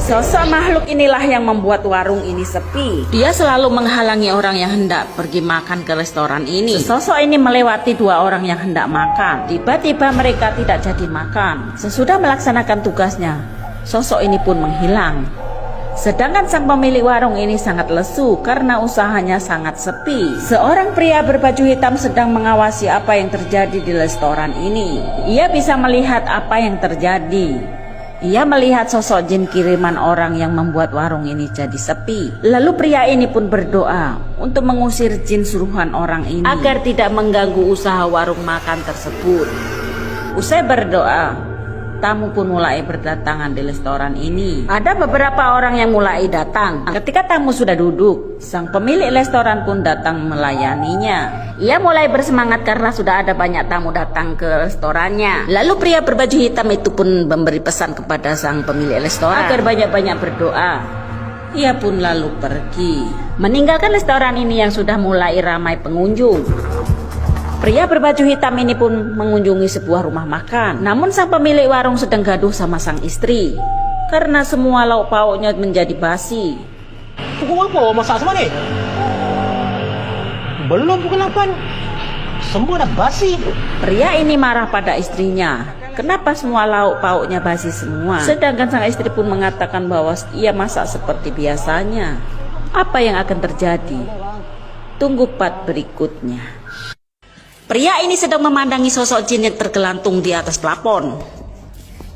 Sosok makhluk inilah yang membuat warung ini sepi. Dia selalu menghalangi orang yang hendak pergi makan ke restoran ini. Sosok ini melewati dua orang yang hendak makan. Tiba-tiba mereka tidak jadi makan. Sesudah melaksanakan tugasnya, sosok ini pun menghilang. Sedangkan sang pemilik warung ini sangat lesu karena usahanya sangat sepi. Seorang pria berbaju hitam sedang mengawasi apa yang terjadi di restoran ini. Ia bisa melihat apa yang terjadi. Ia melihat sosok jin kiriman orang yang membuat warung ini jadi sepi. Lalu pria ini pun berdoa untuk mengusir jin suruhan orang ini agar tidak mengganggu usaha warung makan tersebut. Usai berdoa, tamu pun mulai berdatangan di restoran ini. Ada beberapa orang yang mulai datang. Ketika tamu sudah duduk, sang pemilik restoran pun datang melayaninya. Ia mulai bersemangat karena sudah ada banyak tamu datang ke restorannya. Lalu pria berbaju hitam itu pun memberi pesan kepada sang pemilik restoran agar banyak-banyak berdoa. Ia pun lalu pergi, meninggalkan restoran ini yang sudah mulai ramai pengunjung. Pria berbaju hitam ini pun mengunjungi sebuah rumah makan. Namun sang pemilik warung sedang gaduh sama sang istri karena semua lauk pauknya menjadi basi. Pukul apa masak semua ni? Belum pukul 8. Semua dah basi. Pria ini marah pada istrinya. Kenapa semua lauk pauknya basi semua? Sedangkan sang istri pun mengatakan bahwa ia masak seperti biasanya. Apa yang akan terjadi? Tunggu part berikutnya. Pria ini sedang memandangi sosok jin yang tergelantung di atas plafon.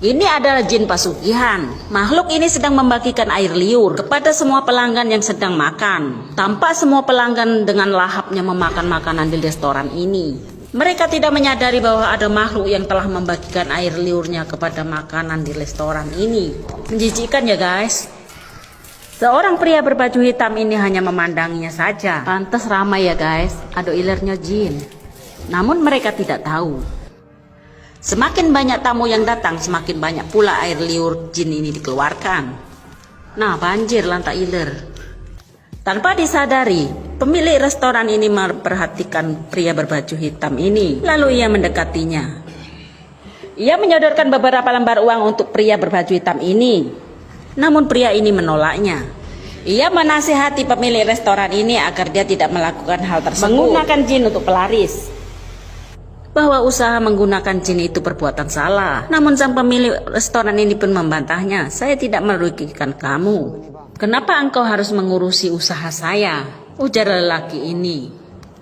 Ini adalah jin pasugihan. Makhluk ini sedang membagikan air liur kepada semua pelanggan yang sedang makan. Tampak semua pelanggan dengan lahapnya memakan makanan di restoran ini. Mereka tidak menyadari bahwa ada makhluk yang telah membagikan air liurnya kepada makanan di restoran ini. Menjijikkan ya guys. Seorang pria berbaju hitam ini hanya memandanginya saja. Pantas ramai ya guys, ada ilernya jin. Namun mereka tidak tahu. Semakin banyak tamu yang datang, semakin banyak pula air liur jin ini dikeluarkan. Nah, banjir lantak iler. Tanpa disadari, pemilik restoran ini memperhatikan pria berbaju hitam ini. Lalu ia mendekatinya. Ia menyodorkan beberapa lembar uang untuk pria berbaju hitam ini. Namun pria ini menolaknya. Ia menasihati pemilik restoran ini agar dia tidak melakukan hal tersebut. Menggunakan jin untuk pelaris. Bahwa usaha menggunakan jin itu perbuatan salah. Namun sang pemilik restoran ini pun membantahnya. Saya tidak merugikan kamu. Kenapa engkau harus mengurusi usaha saya? Ujar lelaki ini.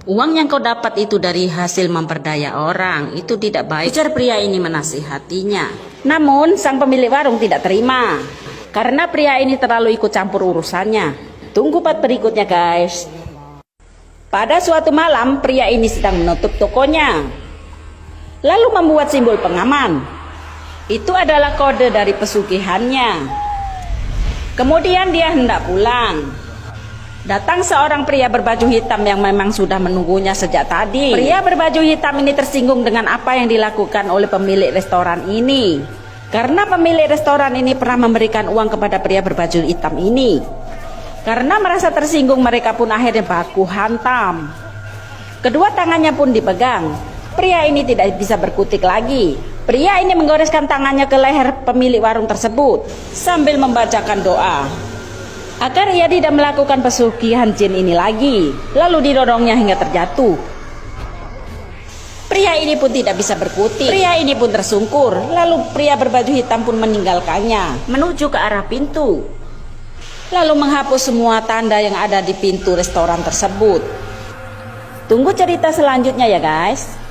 Uang yang kau dapat itu dari hasil memperdaya orang. Itu tidak baik. Ujar pria ini menasihatinya. Namun sang pemilik warung tidak terima. Karena pria ini terlalu ikut campur urusannya. Tunggu part berikutnya guys. Pada suatu malam pria ini sedang menutup tokonya. Lalu membuat simbol pengaman. Itu adalah kode dari pesugihannya. Kemudian dia hendak pulang. Datang seorang pria berbaju hitam yang memang sudah menunggunya sejak tadi. Pria berbaju hitam ini tersinggung dengan apa yang dilakukan oleh pemilik restoran ini. Karena pemilik restoran ini pernah memberikan uang kepada pria berbaju hitam ini. Karena merasa tersinggung, mereka pun akhirnya baku hantam. Kedua tangannya pun dipegang. Pria ini tidak bisa berkutik lagi. Pria ini menggoreskan tangannya ke leher pemilik warung tersebut sambil membacakan doa agar ia tidak melakukan pesugihan jin ini lagi. Lalu didorongnya hingga terjatuh. Pria ini pun tidak bisa berkutik. Pria ini pun tersungkur. Lalu pria berbaju hitam pun meninggalkannya menuju ke arah pintu. Lalu menghapus semua tanda yang ada di pintu restoran tersebut. Tunggu cerita selanjutnya ya guys.